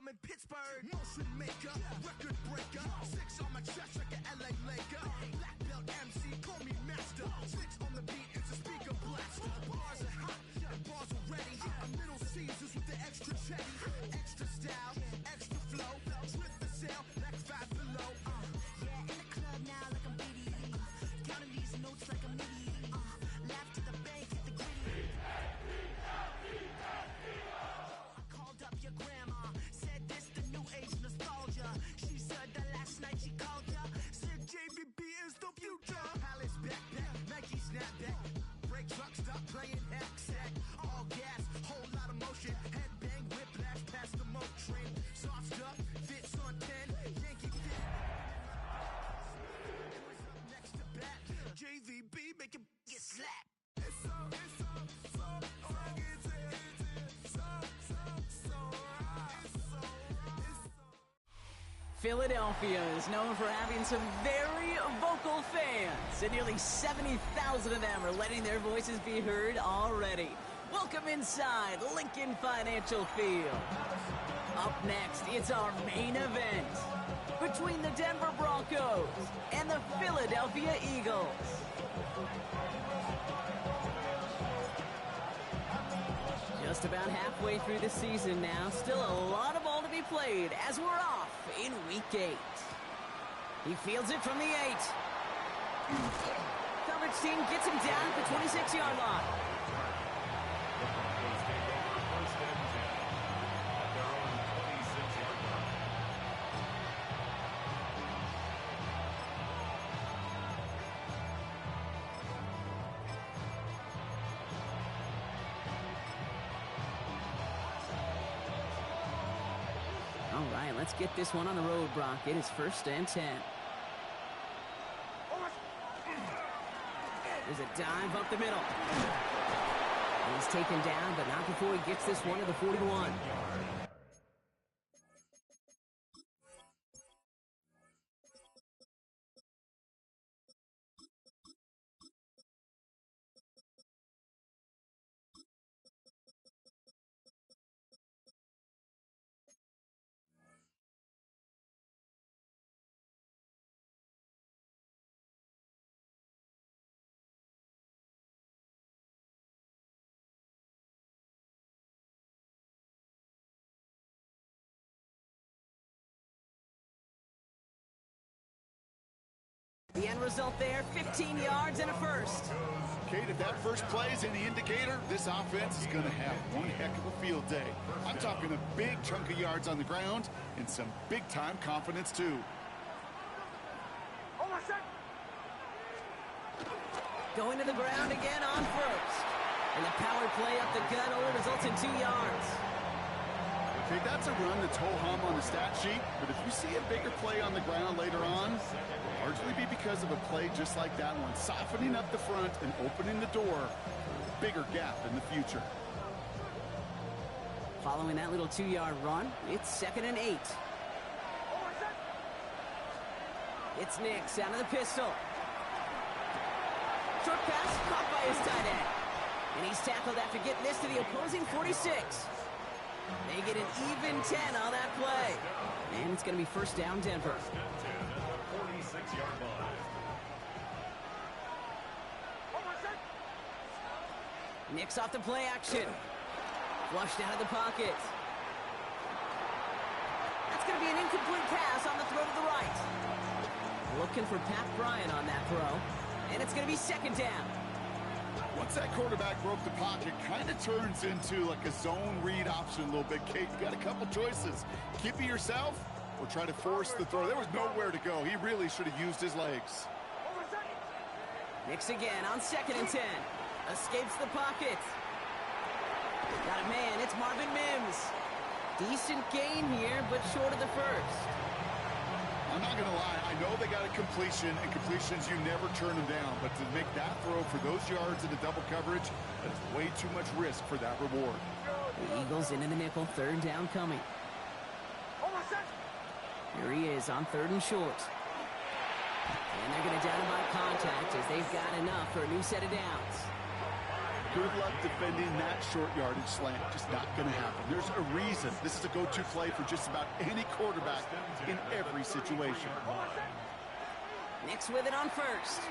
in Pittsburgh. Motion maker, record breaker. 6 on my chest like an LA Laker. Black belt MC, call me master. 6 on the beat, it's a speaker blaster. Bars are hot, and bars are ready. I'm Little Caesars with the extra chetty. Extra style, extra flow. Drift the sail, like 5 below. Yeah, in the club now like I'm BD. Counting these notes like I'm MIDI. Laugh to the bank, hit the gritty. I called up your grandma, said this the new age nostalgia. She said that last night she called ya, said JVB is the future. Palace backpack, Nike snapback. Break truck, stop playing hack sack. All gas, whole lot of motion. Headbang, whiplash, past the moat train. Soft stuff, fits on 10. Yankee fit. Next to bat, JVB make it get slapped. Philadelphia is known for having some very vocal fans, and nearly 70,000 of them are letting their voices be heard already. Welcome inside Lincoln Financial Field. Up next, it's our main event between the Denver Broncos and the Philadelphia Eagles. Just about halfway through the season now. Still a lot of ball to be played as we're off in Week 8. He fields it from the 8. Coverage team gets him down at the 26-yard line. All right, let's get this one on the road, Brock. It is 1st and 10. There's a dive up the middle. He's taken down, but not before he gets this one to the 41. The end result there, 15 yards and a first. Kate, if that first play is any indicator, this offense is going to have one heck of a field day. I'm talking a big chunk of yards on the ground and some big-time confidence, too. Going to the ground again on first. And the power play up the gut only results in 2 yards. Okay, that's a run that's ho-hum on the stat sheet, but if you see a bigger play on the ground later on, it'll largely be because of a play just like that one, softening up the front and opening the door for a bigger gap in the future. Following that little 2-yard run, it's 2nd and 8. It's Nix out of the pistol. Short pass caught by his tight end. And he's tackled after getting this to the opposing 46. They get an even 10 on that play. And it's going to be 1st down, Denver. 46-yard line. Nix off the play action. Flushed out of the pocket. That's going to be an incomplete pass on the throw to the right. Looking for Pat Bryant on that throw. And it's going to be 2nd down. Once that quarterback broke the pocket, kind of turns into like a zone read option a little bit. Kate, you got a couple choices. Keep it yourself or try to force the throw. There was nowhere to go. He really should have used his legs. Nix again on 2nd and 10. Escapes the pocket. Got a man. It's Marvin Mims. Decent gain here, but short of the first. I'm not going to lie. I know they got a completion, and completions, you never turn them down. But to make that throw for those yards in the double coverage, that is way too much risk for that reward. The Eagles into the nickel. 3rd down coming. Here he is on 3rd and short. And they're going to down him by contact as they've got enough for a new set of downs. Good luck defending that short yardage slant. Just not going to happen. There's a reason this is a go-to play for just about any quarterback in every situation. Nix with it on first.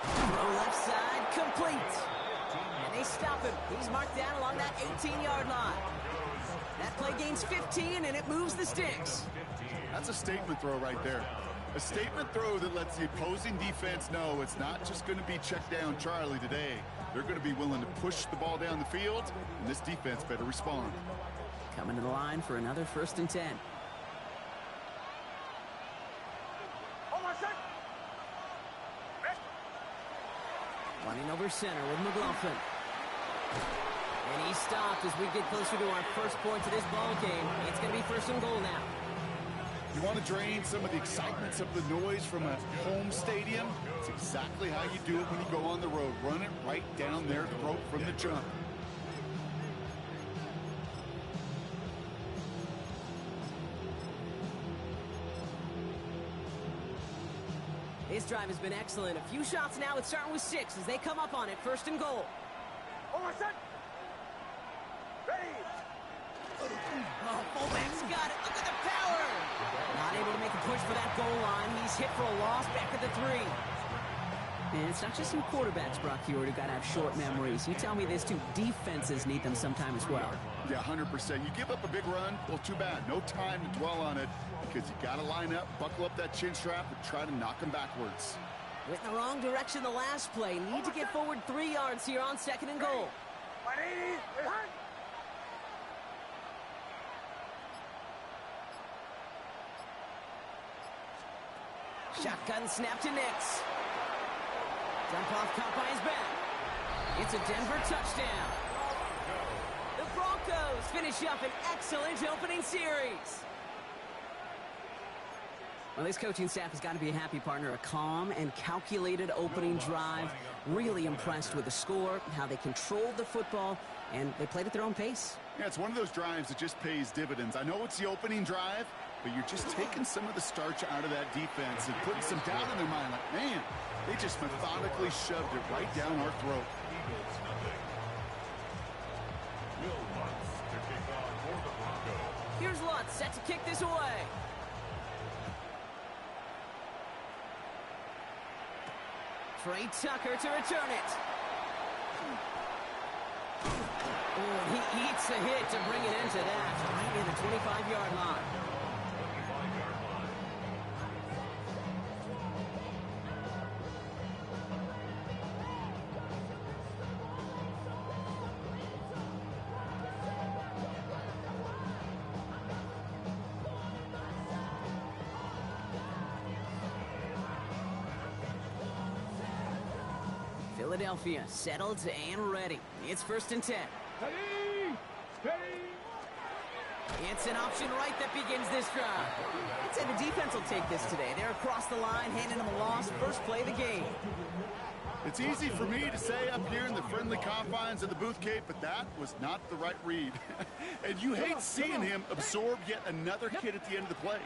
Throw left side, complete. And they stop him. He's marked down along that 18-yard line. That play gains 15, and it moves the sticks. That's a statement throw right there. A statement throw that lets the opposing defense know it's not just going to be check down Charlie today. They're going to be willing to push the ball down the field, and this defense better respond. Coming to the line for another 1st and 10. Running over center with McLaughlin. And he stopped as we get closer to our first point to this ball game. It's going to be 1st and goal now. You want to drain some of the excitement, some of the noise from a home stadium? It's exactly how you do it when you go on the road. Run it right down their throat from the jump. This drive has been excellent. A few shots now. It's starting with 6 as they come up on it. 1st and goal. Oh, fullback's got it. Look at the power. Not able to make a push for that goal line. He's hit for a loss back at the 3. And it's not just some quarterbacks, Brock Hewitt, who got to have short memories. You tell me this too. Defenses need them sometime as well. Yeah, 100%. You give up a big run, well, too bad. No time to dwell on it because you got to line up, buckle up that chin strap, and try to knock them backwards. Went in the wrong direction the last play. Need to get forward 3 yards here on 2nd and goal. Shotgun snap to Nix. Dump off caught by his back. It's a Denver touchdown. The Broncos finish up an excellent opening series. Well, this coaching staff has got to be a happy partner. A calm and calculated opening drive. Really impressed with the score, how they controlled the football, and they played at their own pace. Yeah, it's one of those drives that just pays dividends. I know it's the opening drive, but you're just taking some of the starch out of that defense and putting some doubt in their mind. Like, man, they just methodically shoved it right down our throat. Here's Lutz set to kick this away. Trey Tucker to return it. Oh, he eats the hit to bring it into that. Right near the 25-yard line. Philadelphia settled and ready. It's 1st and 10. It's an option right that begins this drive. I'd say the defense will take this today. They're across the line, handing them a loss. First play of the game. It's easy for me to say up here in the friendly confines of the booth, Kate, but that was not the right read. And you hate seeing him absorb yet another hit at the end of the play.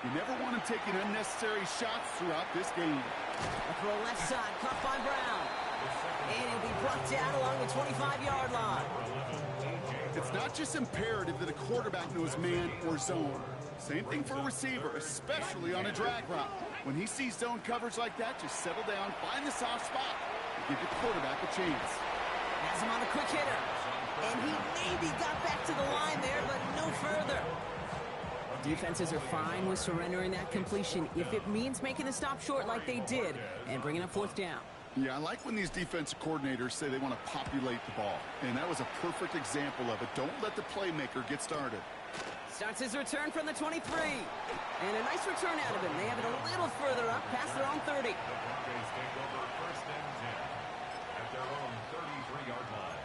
You never want him taking unnecessary shots throughout this game. A throw left side, caught by Brown. And he'll be brought down along the 25-yard line. It's not just imperative that a quarterback knows man or zone. Same thing for a receiver, especially on a drag route. When he sees zone coverage like that, just settle down, find the soft spot, and give your quarterback a chance. Has him on a quick hitter. And he maybe got back to the line there, but no further. Defenses are fine with surrendering that completion if it means making a stop short like they did and bringing up 4th down. Yeah, I like when these defensive coordinators say they want to populate the ball. And that was a perfect example of it. Don't let the playmaker get started. Starts his return from the 23. And a nice return out of him. They have it a little further up past their own 30. The Broncos take over 1st and 10 at their own 33-yard line.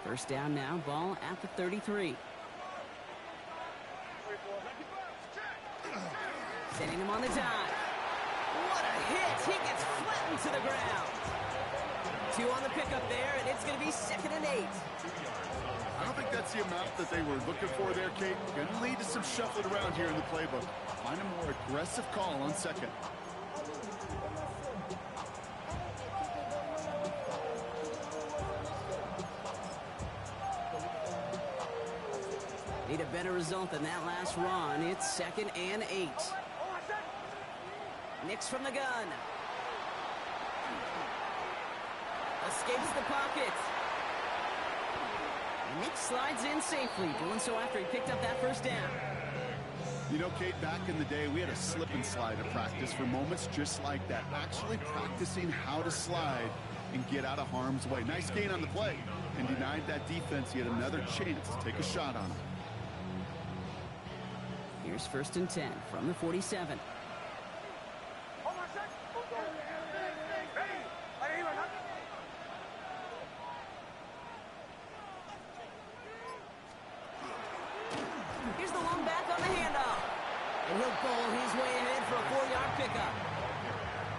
First down now, ball at the 33. Sending him on the dive. What a hit! He gets flattened to the ground. 2 on the pickup there, and it's going to be 2nd and 8. I don't think that's the amount that they were looking for there, Kate. Going to lead to some shuffling around here in the playbook. Find a more aggressive call on 2nd. Need a better result than that last run. It's 2nd and 8. Nix from the gun. Escapes the pocket. Nix slides in safely, doing so after he picked up that first down. You know, Kate, back in the day, we had a slip and slide at practice for moments just like that. Actually practicing how to slide and get out of harm's way. Nice gain on the play, and denied that defense yet another chance to take a shot on him. Here's 1st and 10 from the 47. Here's the long back on the handoff. And he'll bowl his way ahead for a 4-yard pickup.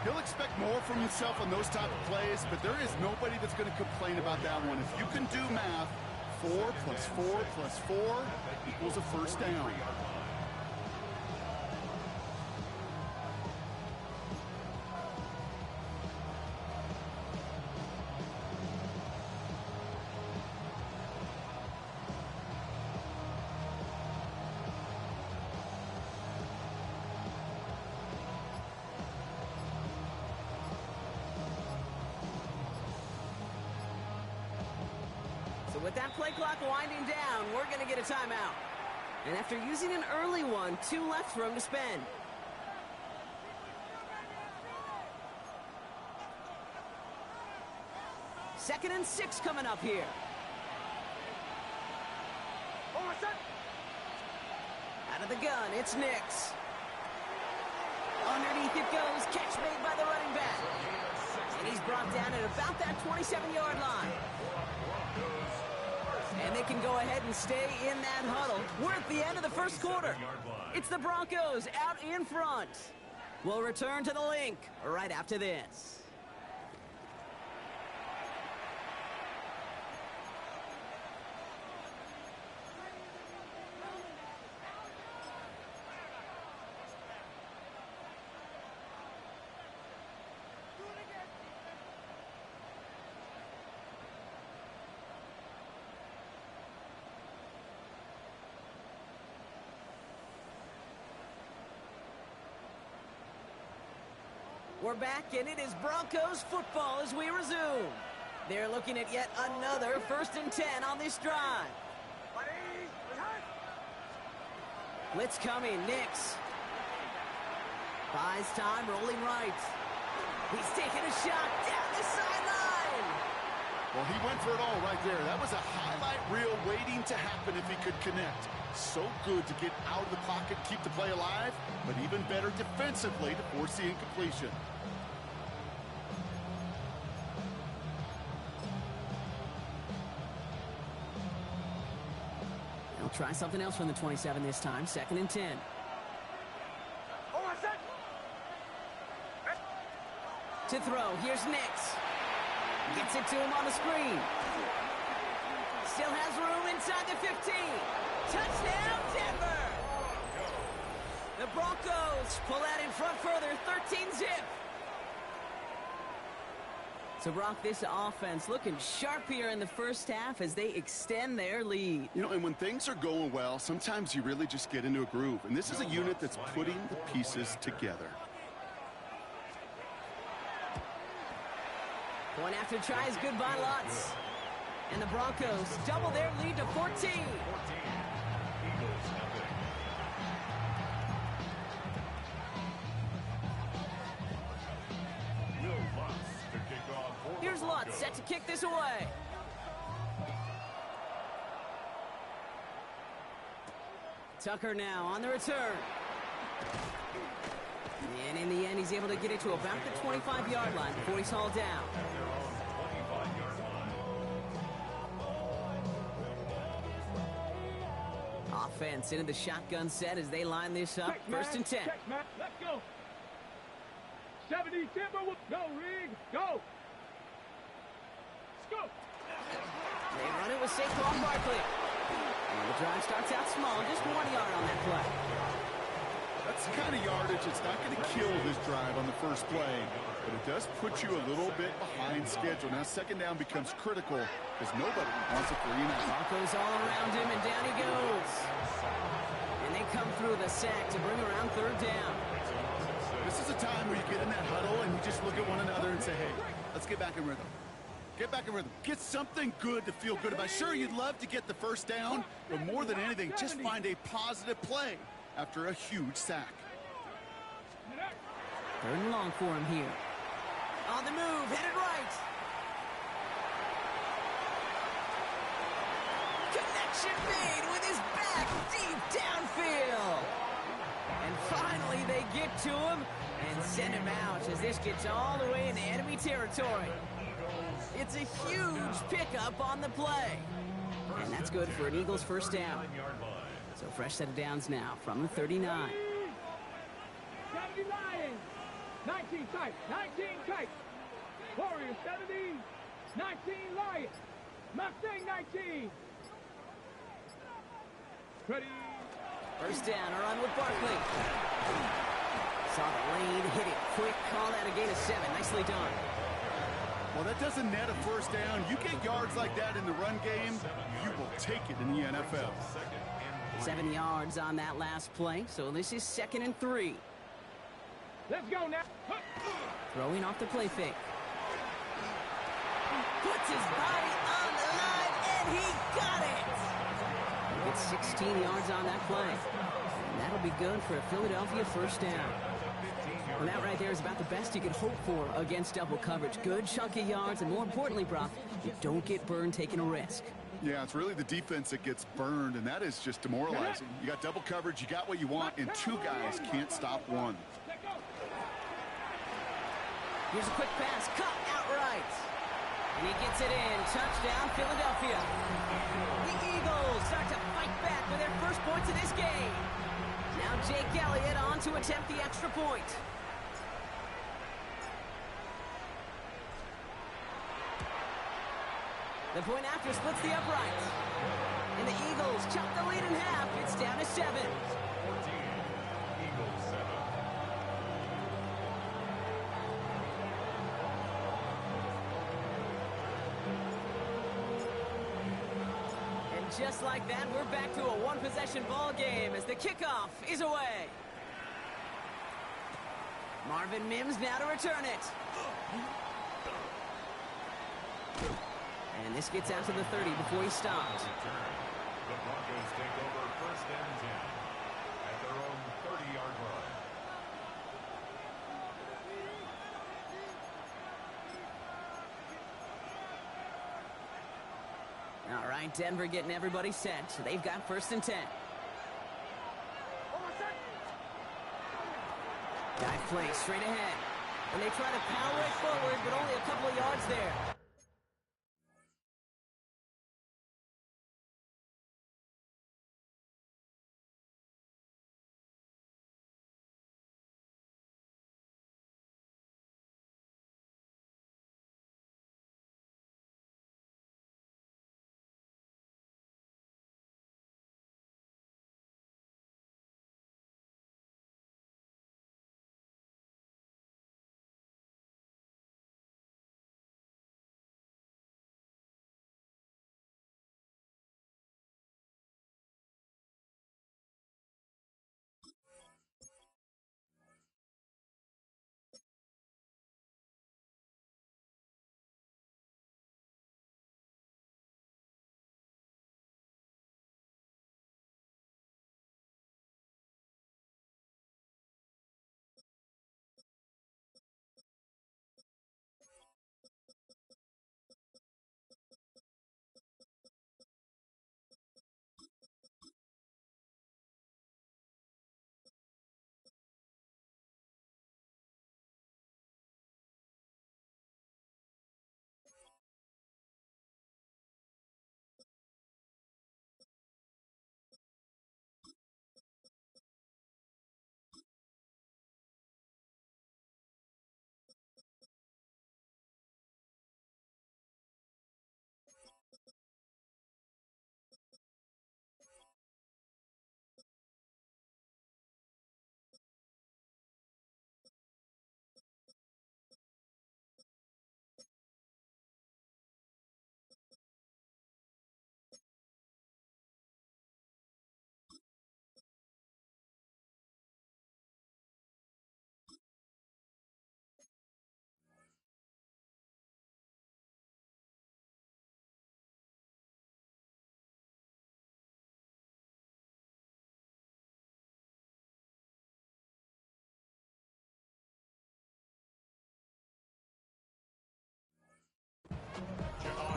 He'll expect more from himself on those type of plays, but there is nobody that's going to complain about that one. If you can do math, 4 plus 4 plus 4 equals a first down. With that play clock winding down, we're going to get a timeout. And after using an early one, 2 left for him to spend. Second and 6 coming up here. Out of the gun, it's Nix. Underneath it goes, catch made by the running back. And he's brought down at about that 27-yard line. And they can go ahead and stay in that huddle. We're at the end of the first quarter. It's the Broncos out in front. We'll return to the link right after this. We're back, and it is Broncos football as we resume. They're looking at yet another 1st and 10 on this drive. Blitz coming, Nix. Buys time, rolling right. He's taking a shot down the sideline. Well, he went for it all right there. That was a highlight reel waiting to happen if he could connect. So good to get out of the pocket, keep the play alive, but even better defensively to force the incompletion. He'll try something else from the 27 this time, 2nd and 10. To throw, here's Nix. Gets it to him on the screen. Still has room inside the 15. Touchdown, Denver! The Broncos pull that in front further, 13-zip. So, Brock, this offense looking sharp here in the first half as they extend their lead. You know, and when things are going well, sometimes you really just get into a groove. And this is a unit that's putting the pieces together. Point after try is good by Lutz. And the Broncos double their lead to 14. Here's Lutz set to kick this away. Tucker now on the return. And in the end, he's able to get it to about the 25-yard line before he's hauled down. Offense into the shotgun set as they line this up. Check, 1st and 10. Check, let's go. 70 Timber, go, Rig, go. Let's go. They run it with Saquon Barkley. And the drive starts out small, just 1 yard on that play. That's the kind of yardage that's not going to kill this drive on the first play, but it does put you a little bit behind schedule. Now second down becomes critical because nobody wants a 3 and out. Broncos all around him, and down he goes. And they come through the sack to bring around third down. This is a time where you get in that huddle and you just look at one another and say, hey, let's get back in rhythm. Get back in rhythm. Get something good to feel good about. Sure, you'd love to get the first down, but more than anything, just find a positive play after a huge sack. Third and long for him here. On the move, headed right. Connection made with his back deep downfield. And finally they get to him and send him out as this gets all the way into enemy territory. It's a huge pickup on the play. And that's good for an Eagles first down. So fresh set of downs now from the 39. 70 Lions. 19 tight. 19 tight. Warriors 70. 19 Lions. Mustang 19. Ready. First down, a run with Barkley. Saw the lane, hit it quick, call that a gain of 7. Nicely done. Well, that doesn't net a first down. You get yards like that in the run game, you will take it in the NFL. 7 yards on that last play, so this is 2nd and 3. Let's go now. Throwing off the play fake. Puts his body on the line, and he got it! He gets 16 yards on that play. And that'll be good for a Philadelphia first down. Well, that right there is about the best you can hope for against double coverage. Good chunky yards, and more importantly, Brock, you don't get burned taking a risk. Yeah, it's really the defense that gets burned, and that is just demoralizing. You got double coverage, you got what you want, and 2 guys can't stop 1. Here's a quick pass, cut outright. And he gets it in. Touchdown, Philadelphia. The Eagles start to fight back with their first points of this game. Now Jake Elliott on to attempt the extra point. The point after splits the upright. And the Eagles chop the lead in half. It's down to 7. 14. Eagles 7. And just like that, we're back to a one-possession ball game as the kickoff is away. Marvin Mims now to return it. And this gets out to the 30 before he stops. The Broncos take over first and 10 at their own 30-yard line. All right, Denver getting everybody set. They've got first and 10. Dive play straight ahead. And they try to power it forward, but only a couple of yards there.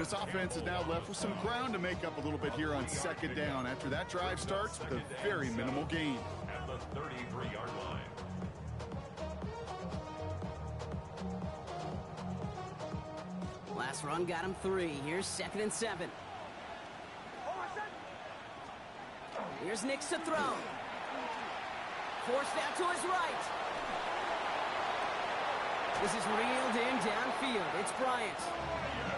This offense is now left with some ground to make up a little bit here on second down after that drive starts with a very minimal gain. At the 33-yard line. Last run got him 3. Here's 2nd and 7. Here's Nix to throw. Forced out to his right. This is reeled in downfield. It's Bryant.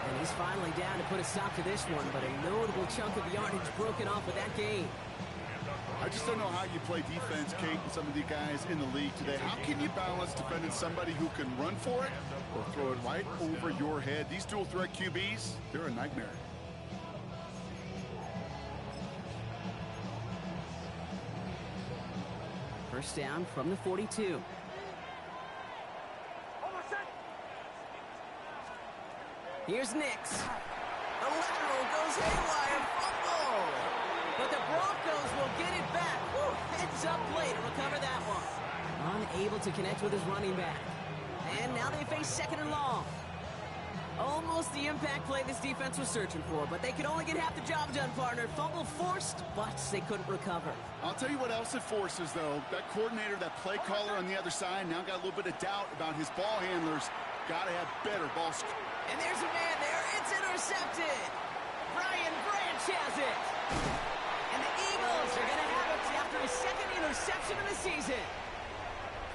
And he's finally down to put a stop to this one, but a notable chunk of yardage broken off with that gain. I just don't know how you play defense, Kate, with some of the guys in the league today. How can you balance defending somebody who can run for it or throw it right over your head? These dual threat QBs, they're a nightmare. First down from the 42. Here's Nix. The lateral goes haywire. Fumble. But the Broncos will get it back. Woo, heads up play to recover that one. Unable to connect with his running back. And now they face 2nd and long. Almost the impact play this defense was searching for, but they could only get half the job done, partner. Fumble forced, but they couldn't recover. I'll tell you what else it forces, though. That coordinator, that play caller on the other side, now got a little bit of doubt about his ball handlers. Got to have better ball. And there's a man there. It's intercepted. Brian Branch has it. And the Eagles are going to have it after his 2nd interception of the season.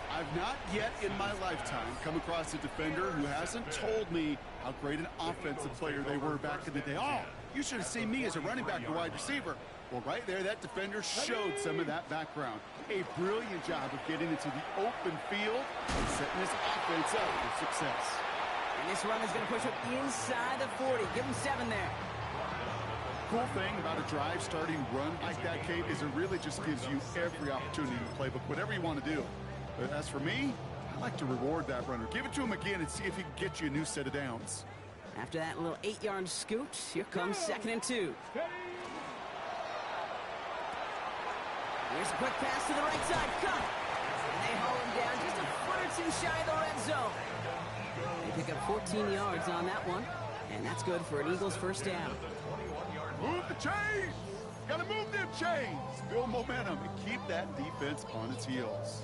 I've not yet in my lifetime come across a defender who hasn't told me how great an offensive player they were back in the day. Oh, you should have seen me as a running back or wide receiver. Well, right there, that defender showed some of that background. A brilliant job of getting into the open field and setting his offense up for success. And this run is going to push him inside the 40. Give him 7 there. Cool thing about a drive starting run like that, Kate, is it really just gives you every opportunity in the playbook, whatever you want to do. But as for me, I like to reward that runner. Give it to him again and see if he can get you a new set of downs. After that little 8-yard scoot, here comes 2nd and 2. Here's a quick pass to the right side. Cut. And they haul him down just a foot or two shy of the red zone. They pick up 14 yards on that one, and that's good for an Eagles first down. Move the chains! Gotta move them chains! Build momentum and keep that defense on its heels.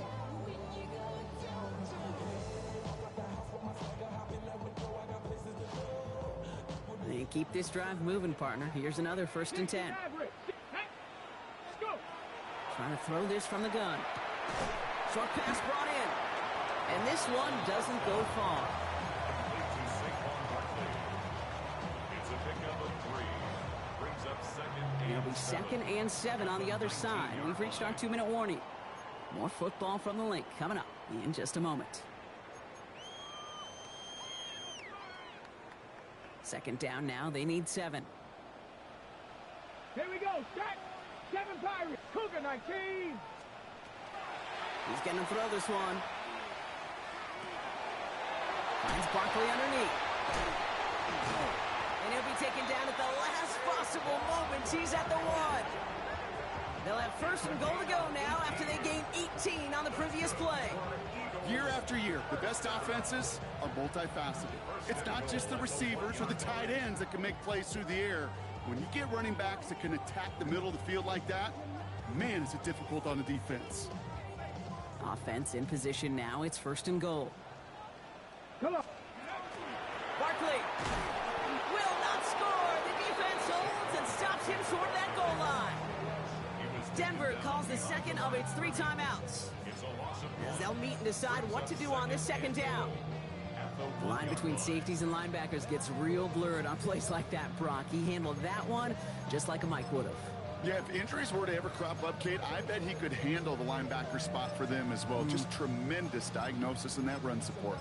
And keep this drive moving, partner. Here's another 1st and 10. Trying to throw this from the gun. Short pass brought in. And this one doesn't go far. It'll be 2nd and 7 on the other side. We've reached our 2-minute warning. More football from the link coming up in just a moment. 2nd down now. They need 7. Here we go. Stack. 7 Pirates. Cougar 19. He's going to throw this one. Finds Barkley underneath. And he'll be taken down at the last possible moment. He's at the 1. They'll have 1st and goal to go now after they gained 18 on the previous play. Year after year, the best offenses are multifaceted. It's not just the receivers or the tight ends that can make plays through the air. When you get running backs that can attack the middle of the field like that, man, is it difficult on the defense. Offense in position now. It's 1st and goal. Come on. Barkley will not score. The defense holds and stops him short of that goal line. Denver calls the 2nd of its 3 timeouts, as they'll meet and decide what to do on this 2nd down. The line between safeties and linebackers gets real blurred on plays like that, Brock. He handled that one just like a Mike would have. Yeah, if injuries were to ever crop up, Kate, I bet he could handle the linebacker spot for them as well. Just tremendous diagnosis in that run support.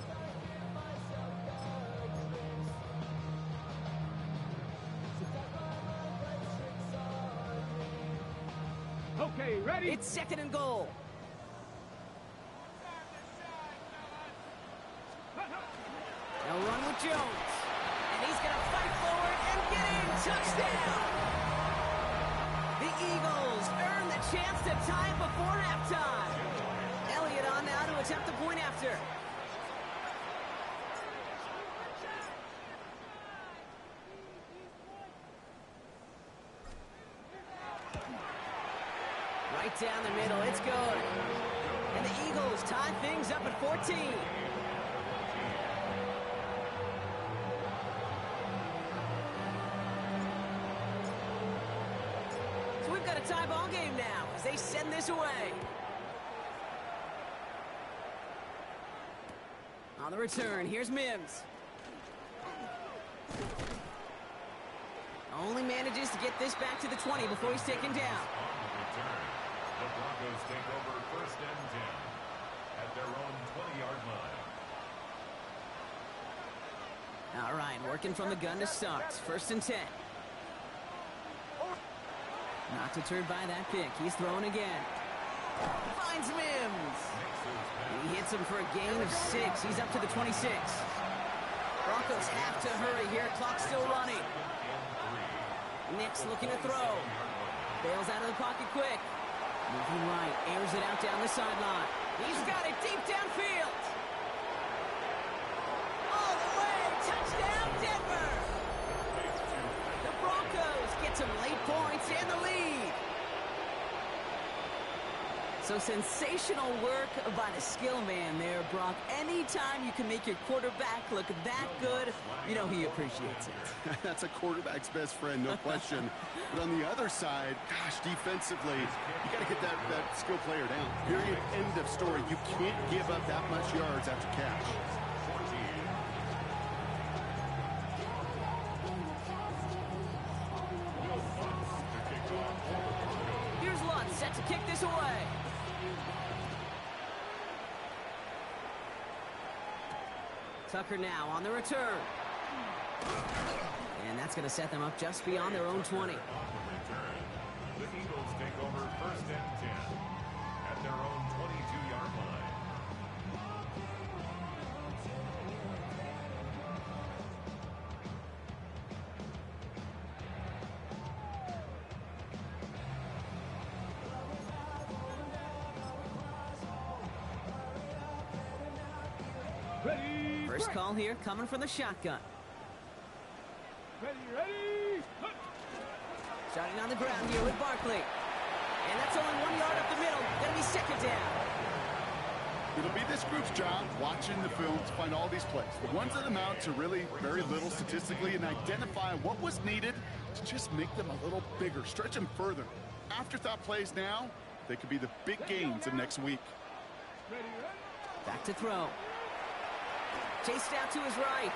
Okay, ready? It's 2nd and goal. They'll run with Jones. And he's going to fight forward and get in. Touchdown! The Eagles earn the chance to tie it before halftime. Elliott on now to attempt the point after. Right down the middle. It's good. And the Eagles tie things up at 14. So we've got a tie ball game now as they send this away. On the return, here's Mims. Only manages to get this back to the 20 before he's taken down. The Broncos take over first and 10 at their own 20-yard line. All right, working from the gun to start. First and 10. Not deterred by that pick. He's throwing again. Finds Mims. He hits him for a gain of 6. He's up to the 26. Broncos have to hurry here. Clock's still running. Nix looking to throw. Bails out of the pocket quick. Moving right. Airs it out down the sideline. He's got it deep downfield. All the way. Touchdown, Denver. The Broncos get some late points and the lead. So sensational work by the skill man there, Brock. Anytime you can make your quarterback look that good, you know he appreciates it. That's a quarterback's best friend, no question. But on the other side, gosh, defensively, you got to get that skill player down. Period, end of story. You can't give up that much yards after catch. Here's Lutz set to kick this away. Tucker now on the return. And that's going to set them up just beyond their own 20. The Eagles take over first and 10 at their own 22-yard line. Ready. First call here coming from the shotgun. Ready. Starting on the ground here with Barkley. And that's only 1 yard up the middle. Gonna be second down. It'll be this group's job watching the film to find all these plays. The ones that amount to really very little statistically and identify what was needed to just make them a little bigger, stretch them further. Afterthought plays now, they could be the big gains of next week. Back to throw. Chased out to his right.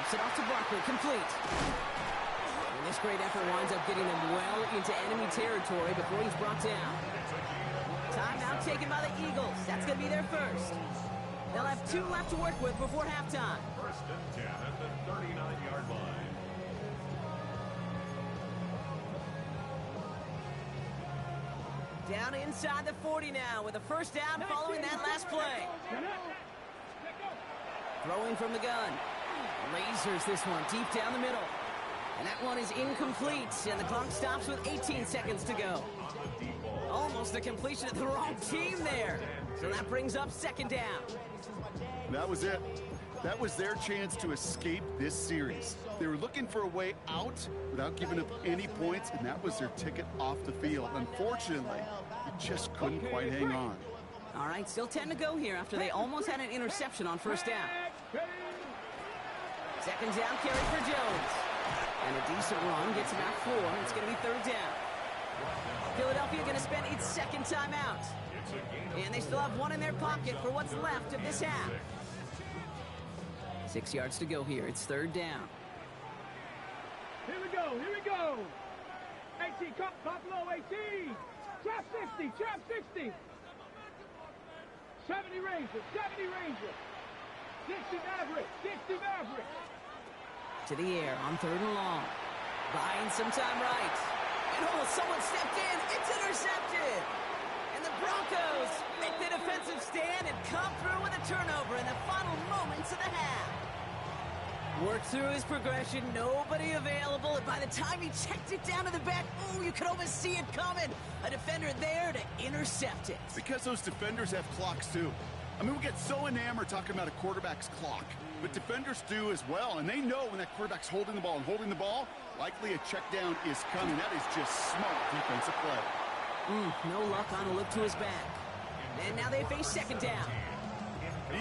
Jumps it off to Barkley, complete. And this great effort winds up getting them well into enemy territory before he's brought down. Timeout taken by the Eagles. That's going to be their first. They'll have 2 left to work with before halftime. First and 10 at the 39-yard line. Down inside the 40 now with a first down following that last play. Throwing from the gun. Lasers this one deep down the middle. And that one is incomplete, and the clock stops with 18 seconds to go. Almost the completion of the wrong team there. So that brings up second down. That was it. That was their chance to escape this series. They were looking for a way out without giving up any points, and that was their ticket off the field. Unfortunately, they just couldn't quite hang on. All right, still 10 to go here after they almost had an interception on first down. Second down carry for Jones. And a decent run gets about 4. It's going to be third down. Philadelphia going to spend its second timeout. And they still have 1 in their pocket for what's left of this half. 6 yards to go here. It's third down. Here we go. 18, top low, 18. Trap 60, trap 60. 70 Ranger. 60 Maverick. To the air on third and long. Buying some time right. And someone stepped in. It's intercepted. And the Broncos make the defensive stand and come through with a turnover in the final moments of the half. Worked through his progression, nobody available, and by the time he checked it down to the back, you could almost see it coming. A defender there to intercept it. Because those defenders have clocks too. I mean, we get so enamored talking about a quarterback's clock, but defenders do as well, and they know when that quarterback's holding the ball, likely a check down is coming. That is just smart defensive play. No luck on a look to his back. And now they face second down.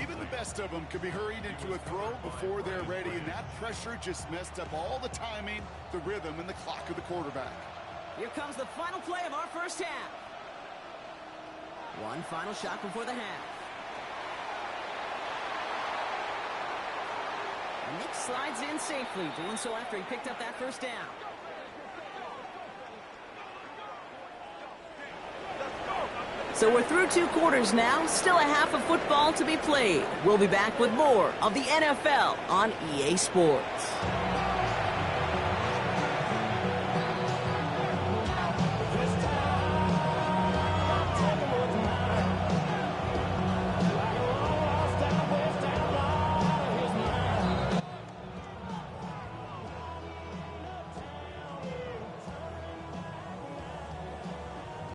Even the best of them could be hurried into a throw before they're ready, and that pressure just messed up all the timing, the rhythm, and the clock of the quarterback. Here comes the final play of our first half. One final shot before the half. And Nick slides in safely, doing so after he picked up that first down. So we're through 2 quarters now, still a half of football to be played. We'll be back with more of the NFL on EA Sports.